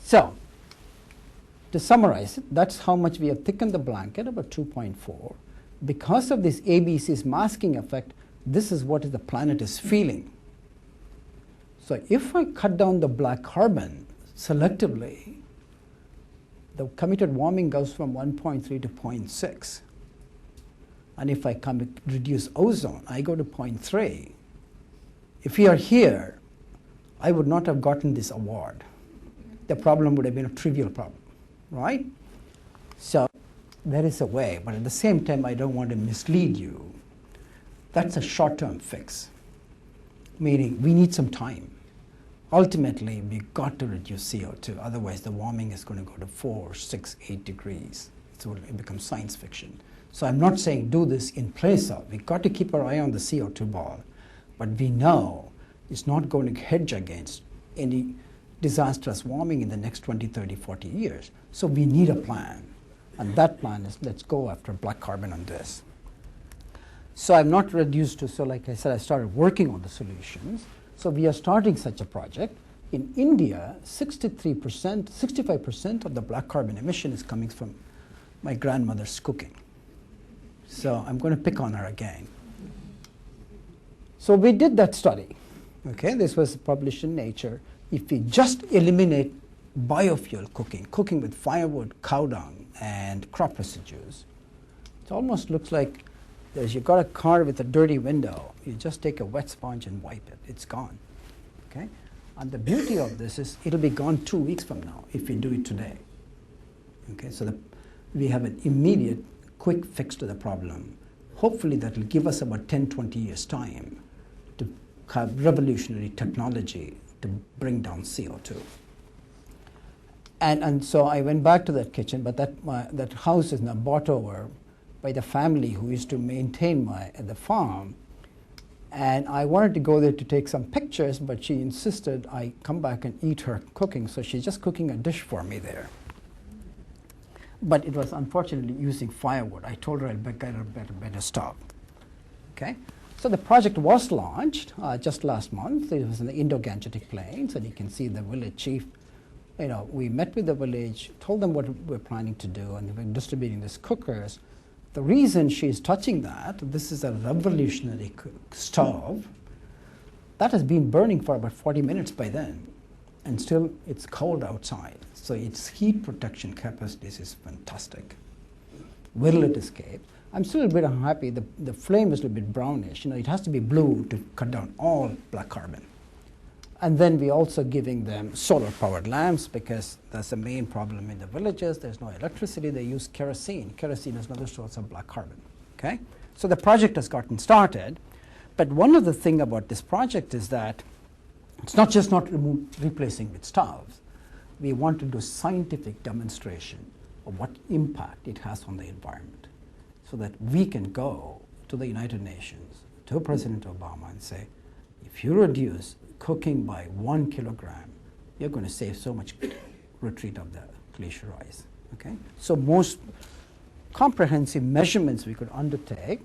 So, to summarize it, that's how much we have thickened the blanket, about 2.4. Because of this ABC's masking effect, this is what the planet is feeling. So if I cut down the black carbon selectively, the committed warming goes from 1.3 to 0.6. And if I reduce ozone, I go to 0.3. If we are here, I would not have gotten this award. The problem would have been a trivial problem, right? So there is a way, but at the same time, I don't want to mislead you. That's a short-term fix, meaning we need some time. Ultimately, we've got to reduce CO2, otherwise the warming is going to go to 4, 6, 8 degrees. So it becomes science fiction. So I'm not saying do this in place of. We've got to keep our eye on the CO2 ball, but we know it's not going to hedge against any disastrous warming in the next 20, 30, 40 years. So we need a plan, and that plan is let's go after black carbon on this. So I'm not reduced to, so like I said, I started working on the solutions. So we are starting such a project. In India, 65% of the black carbon emission is coming from my grandmother's cooking. So I'm going to pick on her again. So we did that study. Okay, this was published in Nature. If we just eliminate biofuel cooking with firewood, cow dung, and crop residues, it almost looks like you've got a car with a dirty window. You just take a wet sponge and wipe it. It's gone. Okay? And the beauty of this is it'll be gone 2 weeks from now if we do it today. Okay? So we have an immediate, quick fix to the problem. Hopefully that will give us about 10, 20 years' time to have revolutionary technology to bring down CO2. And so I went back to that kitchen, but that house is now bought over by the family who used to maintain the farm. And I wanted to go there to take some pictures, but she insisted I come back and eat her cooking, so she's just cooking a dish for me there. But it was unfortunately using firewood. I told her I'd better stop. Okay? So the project was launched just last month. It was in the Indo-Gangetic Plains, and you can see the village chief. You know, we met with the village, told them what we're planning to do, and we're distributing these cookers. The reason she's touching that, this is a revolutionary stove that has been burning for about 40 minutes by then, and still it's cold outside. So its heat protection capacities is fantastic. Will it escape? I'm still a bit unhappy. The flame is a little bit brownish. You know, it has to be blue to cut down all black carbon. And then we're also giving them solar-powered lamps because that's the main problem in the villages. There's no electricity. They use kerosene. Kerosene is another source of black carbon. Okay? So the project has gotten started. But one of the things about this project is that it's not just replacing with stoves. We want to do scientific demonstration of what impact it has on the environment so that we can go to the United Nations, to President Obama and say, if you reduce cooking by 1 kilogram, you're going to save so much retreat of the glacier ice. Okay? So most comprehensive measurements we could undertake,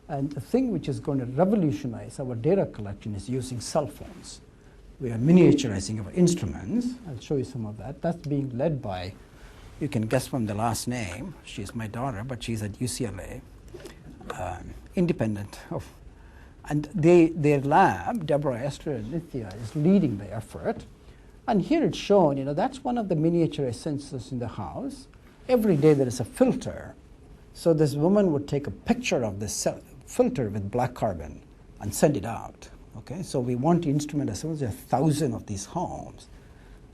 and the thing which is going to revolutionize our data collection is using cell phones. We are miniaturizing our instruments. I'll show you some of that. That's being led by, you can guess from the last name, she's my daughter, but she's at UCLA, independent of. And their lab, Deborah, Esther, and Nithya, is leading the effort. And here it's shown, you know, that's one of the miniaturized sensors in the house. Every day there is a filter. So this woman would take a picture of this filter with black carbon and send it out. Okay, so we want to instrument as much as 1,000 of these homes.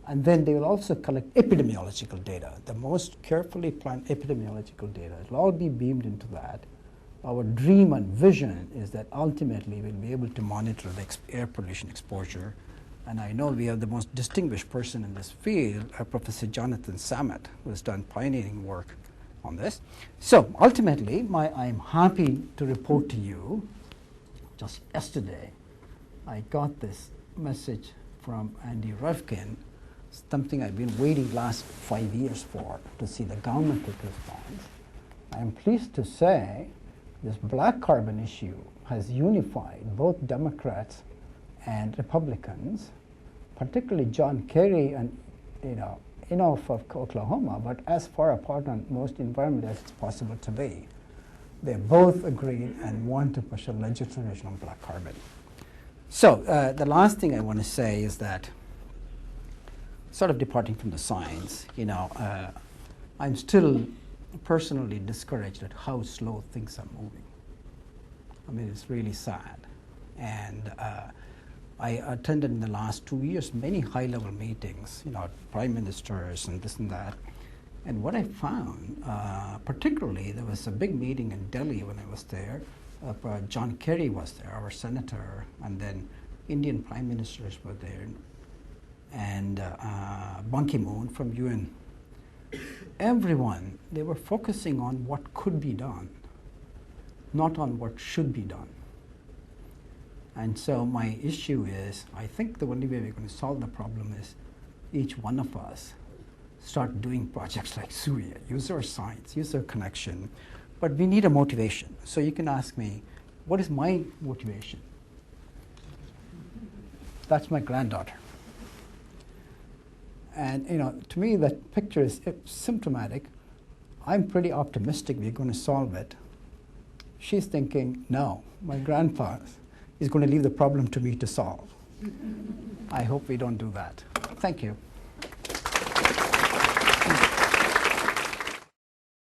And then they will also collect epidemiological data, the most carefully planned epidemiological data. It will all be beamed into that. Our dream and vision is that ultimately we'll be able to monitor the air pollution exposure. And I know we have the most distinguished person in this field, Professor Jonathan Samet, who has done pioneering work on this. So ultimately, I'm happy to report to you, just yesterday, I got this message from Andy Revkin, something I've been waiting last 5 years for, to see the government take response. I am pleased to say this black carbon issue has unified both Democrats and Republicans, particularly John Kerry and enough of Oklahoma, but as far apart on most environments as it's possible to be. They both agreed and want to push a legislation on black carbon. So the last thing I want to say is that, sort of departing from the science, I'm still personally discouraged at how slow things are moving. I mean, it's really sad. And I attended in the last 2 years many high-level meetings, prime ministers and this and that. And what I found, particularly, there was a big meeting in Delhi when I was there. John Kerry was there, our senator, and then Indian prime ministers were there, and Ban Ki-moon from UN. Everyone, they were focusing on what could be done, not on what should be done. And so my issue is, I think the only way we're going to solve the problem is each one of us start doing projects like Surya, use our science, use our connection, but we need a motivation. So you can ask me, what is my motivation? That's my granddaughter. And to me, that picture is symptomatic. I'm pretty optimistic we're going to solve it. She's thinking, no, my grandpa is going to leave the problem to me to solve. I hope we don't do that. Thank you.